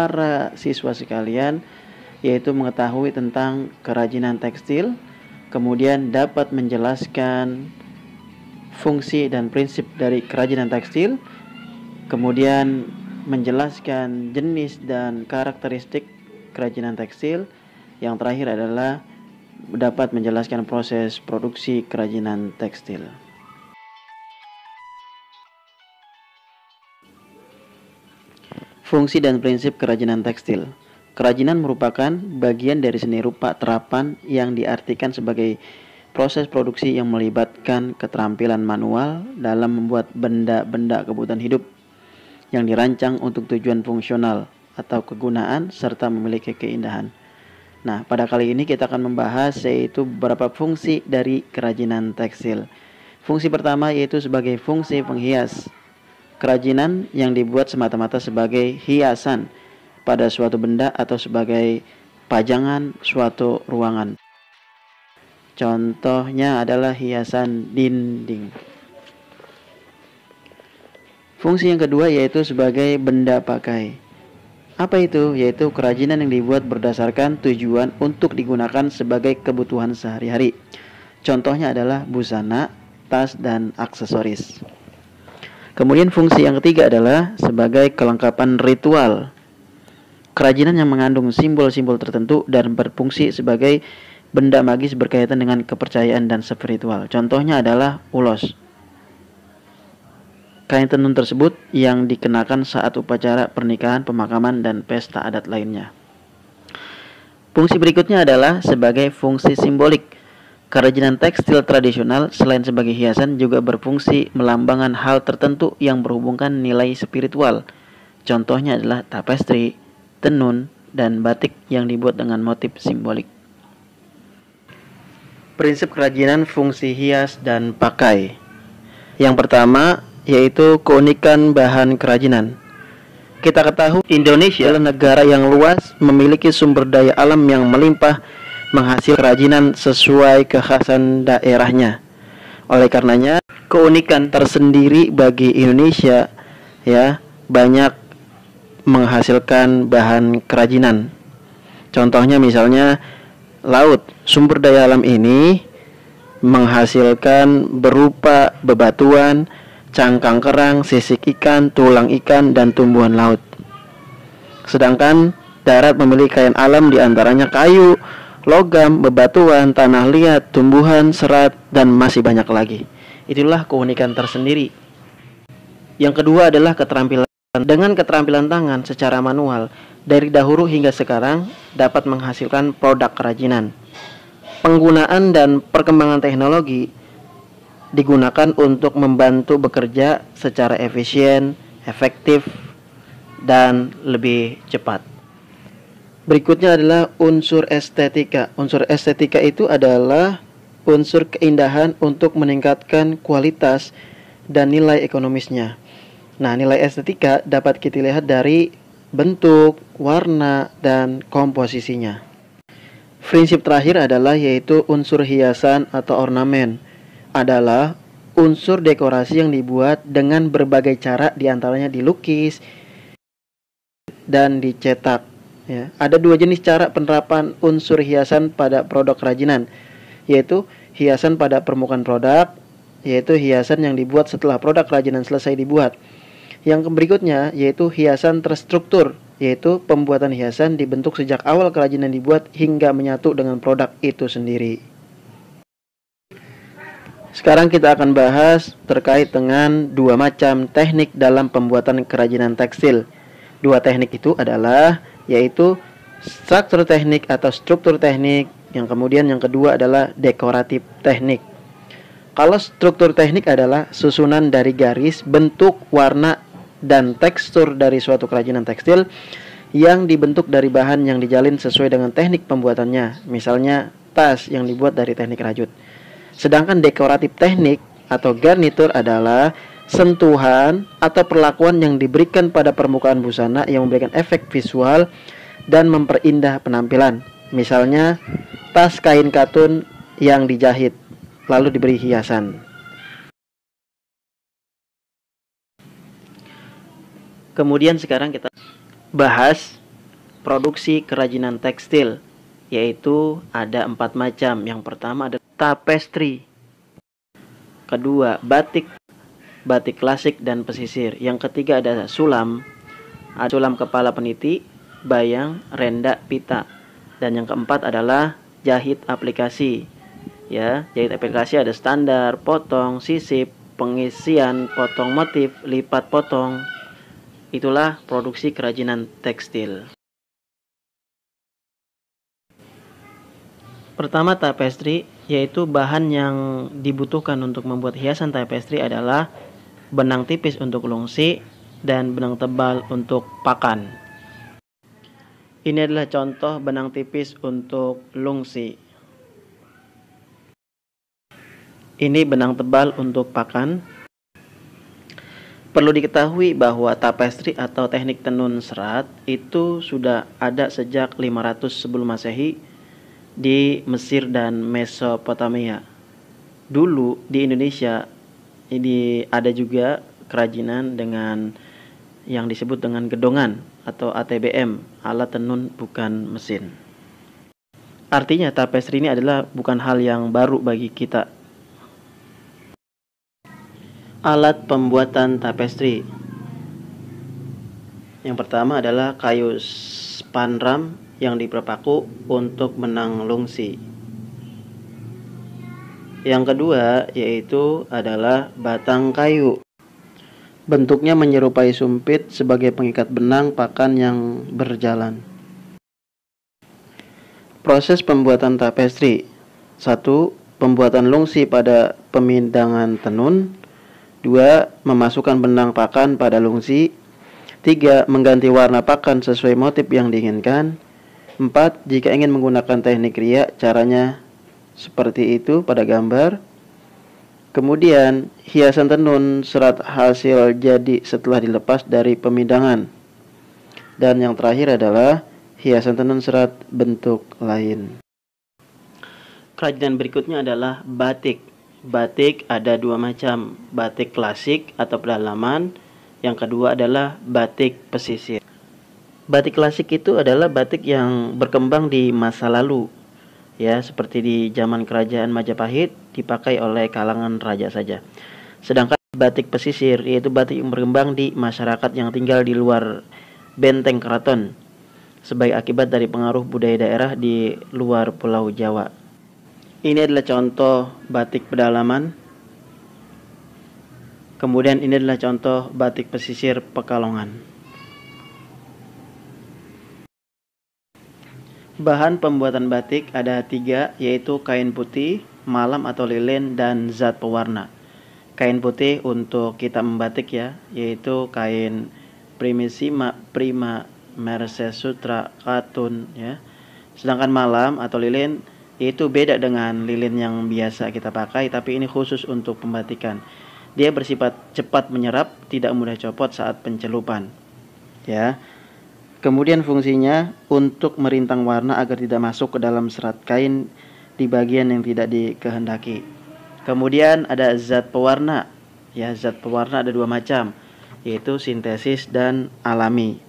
para siswa sekalian, yaitu mengetahui tentang kerajinan tekstil, kemudian dapat menjelaskan fungsi dan prinsip dari kerajinan tekstil, kemudian menjelaskan jenis dan karakteristik kerajinan tekstil. Yang terakhir adalah dapat menjelaskan proses produksi kerajinan tekstil. Fungsi dan prinsip kerajinan tekstil. Kerajinan merupakan bagian dari seni rupa terapan yang diartikan sebagai proses produksi yang melibatkan keterampilan manual dalam membuat benda-benda kebutuhan hidup yang dirancang untuk tujuan fungsional atau kegunaan serta memiliki keindahan. Nah, pada kali ini kita akan membahas yaitu beberapa fungsi dari kerajinan tekstil. Fungsi pertama yaitu sebagai fungsi penghias. Kerajinan yang dibuat semata-mata sebagai hiasan pada suatu benda atau sebagai pajangan suatu ruangan. Contohnya adalah hiasan dinding. Fungsi yang kedua yaitu sebagai benda pakai. Apa itu? Yaitu kerajinan yang dibuat berdasarkan tujuan untuk digunakan sebagai kebutuhan sehari-hari. Contohnya adalah busana, tas, dan aksesoris. Kemudian fungsi yang ketiga adalah sebagai kelengkapan ritual. Kerajinan yang mengandung simbol-simbol tertentu dan berfungsi sebagai benda magis berkaitan dengan kepercayaan dan spiritual. Contohnya adalah ulos. Kain tenun tersebut yang dikenakan saat upacara pernikahan, pemakaman, dan pesta adat lainnya. Fungsi berikutnya adalah sebagai fungsi simbolik. Kerajinan tekstil tradisional selain sebagai hiasan juga berfungsi melambangkan hal tertentu yang berhubungkan nilai spiritual. Contohnya adalah tapestri, tenun, dan batik yang dibuat dengan motif simbolik. Prinsip kerajinan fungsi hias dan pakai. Yang pertama yaitu keunikan bahan kerajinan. Kita ketahui Indonesia adalah negara yang luas, memiliki sumber daya alam yang melimpah, menghasilkan kerajinan sesuai kekhasan daerahnya. Oleh karenanya, keunikan tersendiri bagi Indonesia banyak menghasilkan bahan kerajinan. Contohnya misalnya laut, sumber daya alam ini menghasilkan berupa bebatuan, cangkang kerang, sisik ikan, tulang ikan, dan tumbuhan laut. Sedangkan darat memiliki kain alam diantaranya kayu, logam, bebatuan, tanah liat, tumbuhan, serat, dan masih banyak lagi. Itulah keunikan tersendiri. Yang kedua adalah keterampilan. Dengan keterampilan tangan secara manual, dari dahulu hingga sekarang dapat menghasilkan produk kerajinan. Penggunaan dan perkembangan teknologi digunakan untuk membantu bekerja secara efisien, efektif, dan lebih cepat. Berikutnya adalah unsur estetika. Unsur estetika itu adalah unsur keindahan untuk meningkatkan kualitas dan nilai ekonomisnya. Nah, nilai estetika dapat kita lihat dari bentuk, warna, dan komposisinya. Prinsip terakhir adalah yaitu unsur hiasan atau ornamen. Adalah unsur dekorasi yang dibuat dengan berbagai cara, diantaranya dilukis dan dicetak. Ada dua jenis cara penerapan unsur hiasan pada produk kerajinan, yaitu hiasan pada permukaan produk, yaitu hiasan yang dibuat setelah produk kerajinan selesai dibuat. Yang berikutnya yaitu hiasan terstruktur, yaitu pembuatan hiasan dibentuk sejak awal kerajinan dibuat hingga menyatu dengan produk itu sendiri. Sekarang kita akan bahas terkait dengan dua macam teknik dalam pembuatan kerajinan tekstil. Dua teknik itu adalah yaitu struktur teknik atau struktur teknik, yang kemudian yang kedua adalah dekoratif teknik. Kalau struktur teknik adalah susunan dari garis, bentuk, warna, dan tekstur dari suatu kerajinan tekstil yang dibentuk dari bahan yang dijalin sesuai dengan teknik pembuatannya. Misalnya tas yang dibuat dari teknik rajut. Sedangkan dekoratif teknik atau garnitur adalah sentuhan atau perlakuan yang diberikan pada permukaan busana yang memberikan efek visual dan memperindah penampilan. Misalnya tas kain katun yang dijahit lalu diberi hiasan. Kemudian sekarang kita bahas produksi kerajinan tekstil, yaitu ada 4 macam. Yang pertama ada tapestry, kedua batik, batik klasik dan pesisir. Yang ketiga ada sulam, ada sulam kepala peniti, bayang, rendak, pita. Dan yang keempat adalah jahit aplikasi. Ya, jahit aplikasi ada standar, potong, sisip, pengisian, potong motif, lipat potong. Itulah produksi kerajinan tekstil. Pertama, tapestry, yaitu bahan yang dibutuhkan untuk membuat hiasan tapestry adalah benang tipis untuk lungsi dan benang tebal untuk pakan. Ini adalah contoh benang tipis untuk lungsi. Ini benang tebal untuk pakan. Perlu diketahui bahwa tapestry atau teknik tenun serat itu sudah ada sejak 500 sebelum Masehi di Mesir dan Mesopotamia. Dulu di Indonesia ini ada juga kerajinan dengan yang disebut dengan gedongan atau ATBM, alat tenun bukan mesin. Artinya tapestry ini adalah bukan hal yang baru bagi kita. Alat pembuatan tapestry. Yang pertama adalah kayu spanram yang diperpaku untuk benang lungsi. Yang kedua yaitu adalah batang kayu. Bentuknya menyerupai sumpit sebagai pengikat benang pakan yang berjalan. Proses pembuatan tapestry. 1. Pembuatan lungsi pada pemindangan tenun. 2. Memasukkan benang pakan pada lungsi. 3. Mengganti warna pakan sesuai motif yang diinginkan. 4. Jika ingin menggunakan teknik riak, caranya seperti itu pada gambar. Kemudian, hiasan tenun serat hasil jadi setelah dilepas dari pemindangan. Dan yang terakhir adalah hiasan tenun serat bentuk lain. Kerajinan berikutnya adalah batik. Batik ada 2 macam, batik klasik atau pedalaman, yang kedua adalah batik pesisir. Batik klasik itu adalah batik yang berkembang di masa lalu, ya, seperti di zaman kerajaan Majapahit dipakai oleh kalangan raja saja. Sedangkan batik pesisir yaitu batik yang berkembang di masyarakat yang tinggal di luar benteng keraton sebagai akibat dari pengaruh budaya daerah di luar Pulau Jawa. Ini adalah contoh batik pedalaman. Kemudian ini adalah contoh batik pesisir Pekalongan. Bahan pembuatan batik ada 3, yaitu kain putih, malam atau lilin, dan zat pewarna. Kain putih untuk kita membatik ya, yaitu kain primissima, prima, merce, sutra, katun ya. Sedangkan malam atau lilin itu beda dengan lilin yang biasa kita pakai, tapi ini khusus untuk pembatikan. Dia bersifat cepat menyerap, tidak mudah copot saat pencelupan. Ya. Kemudian fungsinya untuk merintang warna agar tidak masuk ke dalam serat kain di bagian yang tidak dikehendaki. Kemudian ada zat pewarna. Ya, zat pewarna ada 2 macam, yaitu sintesis dan alami.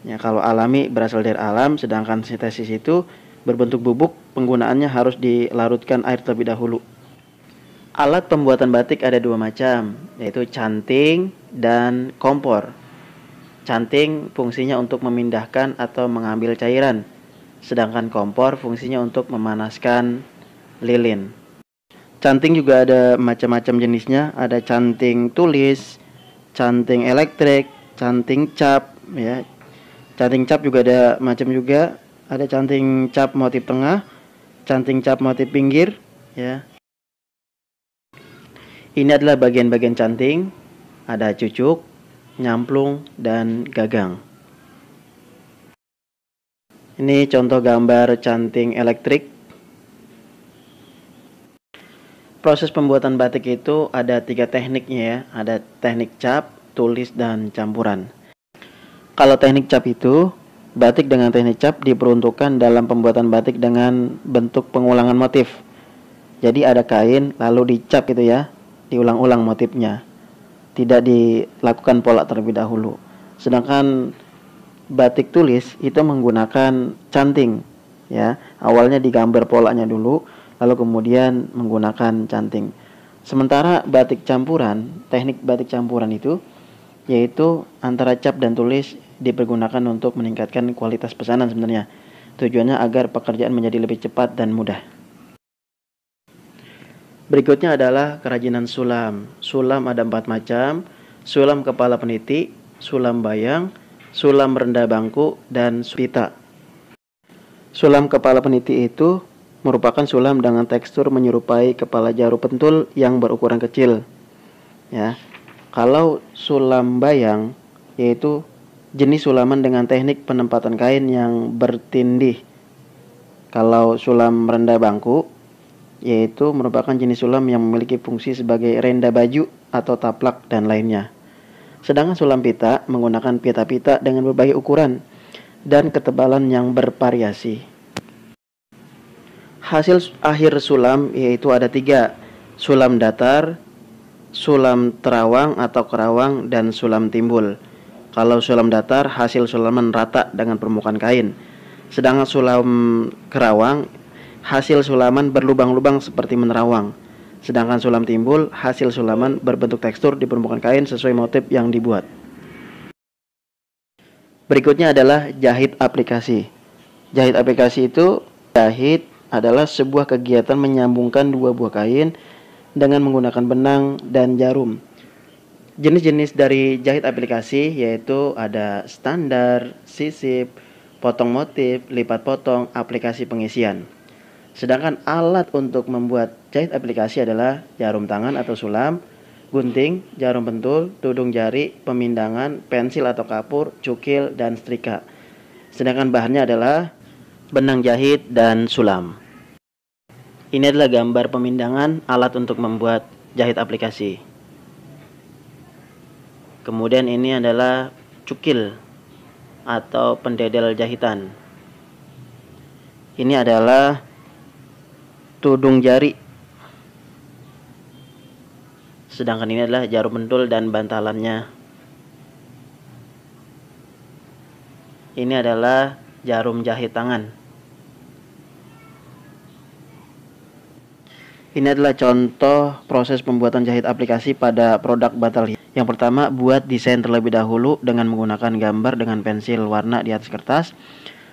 Ya, kalau alami berasal dari alam, sedangkan sintesis itu berbentuk bubuk, penggunaannya harus dilarutkan air terlebih dahulu. Alat pembuatan batik ada 2 macam, yaitu canting dan kompor. Canting fungsinya untuk memindahkan atau mengambil cairan, sedangkan kompor fungsinya untuk memanaskan lilin. Canting juga ada macam-macam jenisnya, ada canting tulis, canting elektrik, canting cap ya. Canting cap juga ada macam juga. Ada canting cap motif tengah, canting cap motif pinggir, ya. Ini adalah bagian-bagian canting, ada cucuk, nyamplung, dan gagang. Ini contoh gambar canting elektrik. Proses pembuatan batik itu ada 3 tekniknya ya, ada teknik cap, tulis, dan campuran. Kalau teknik cap itu, batik dengan teknik cap diperuntukkan dalam pembuatan batik dengan bentuk pengulangan motif. Jadi ada kain lalu dicap gitu ya, diulang-ulang motifnya. Tidak dilakukan polak terlebih dahulu. Sedangkan batik tulis itu menggunakan canting, ya. Awalnya digambar polanya dulu, lalu kemudian menggunakan canting. Sementara batik campuran, teknik batik campuran itu yaitu antara cap dan tulis dipergunakan untuk meningkatkan kualitas pesanan sebenarnya. Tujuannya agar pekerjaan menjadi lebih cepat dan mudah. Berikutnya adalah kerajinan sulam. Sulam ada 4 macam: sulam kepala peniti, sulam bayang, sulam rendah bangku, dan pita. Sulam kepala peniti itu merupakan sulam dengan tekstur menyerupai kepala jarum pentul yang berukuran kecil. Ya. Kalau sulam bayang yaitu jenis sulaman dengan teknik penempatan kain yang bertindih. Kalau sulam rendah bangku yaitu merupakan jenis sulam yang memiliki fungsi sebagai renda baju atau taplak dan lainnya. Sedangkan sulam pita menggunakan pita-pita dengan berbagai ukuran dan ketebalan yang bervariasi. Hasil akhir sulam yaitu ada 3: sulam datar, sulam terawang atau kerawang, dan sulam timbul. Kalau sulam datar, hasil sulaman rata dengan permukaan kain. Sedangkan sulam kerawang, hasil sulaman berlubang-lubang seperti menerawang. Sedangkan sulam timbul, hasil sulaman berbentuk tekstur di permukaan kain sesuai motif yang dibuat. Berikutnya adalah jahit aplikasi. Jahit aplikasi itu, jahit adalah sebuah kegiatan menyambungkan 2 buah kain dengan menggunakan benang dan jarum. Jenis-jenis dari jahit aplikasi yaitu ada standar, sisip, potong motif, lipat potong, aplikasi pengisian. Sedangkan alat untuk membuat jahit aplikasi adalah jarum tangan atau sulam, gunting, jarum pentul, tudung jari, pemindangan, pensil atau kapur, cukil, dan setrika. Sedangkan bahannya adalah benang jahit dan sulam. Ini adalah gambar pemindangan alat untuk membuat jahit aplikasi. Kemudian ini adalah cukil atau pendedel jahitan. Ini adalah tudung jari. Sedangkan ini adalah jarum pentul dan bantalannya. Ini adalah jarum jahit tangan. Ini adalah contoh proses pembuatan jahit aplikasi pada produk bantal. Yang pertama, buat desain terlebih dahulu dengan menggunakan gambar dengan pensil warna di atas kertas.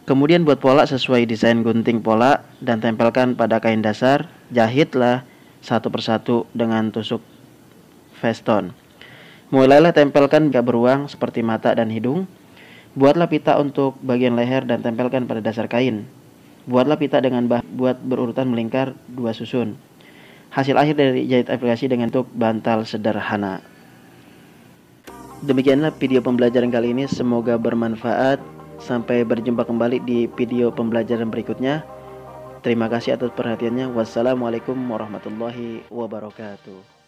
Kemudian buat pola sesuai desain gunting pola dan tempelkan pada kain dasar. Jahitlah satu persatu dengan tusuk veston. Mulailah tempelkan jika beruang seperti mata dan hidung. Buatlah pita untuk bagian leher dan tempelkan pada dasar kain. Buatlah pita dengan buat berurutan melingkar 2 susun. Hasil akhir dari jahit aplikasi dengan bentuk bantal sederhana. Demikianlah video pembelajaran kali ini, semoga bermanfaat. Sampai berjumpa kembali di video pembelajaran berikutnya. Terima kasih atas perhatiannya. Wassalamualaikum warahmatullahi wabarakatuh.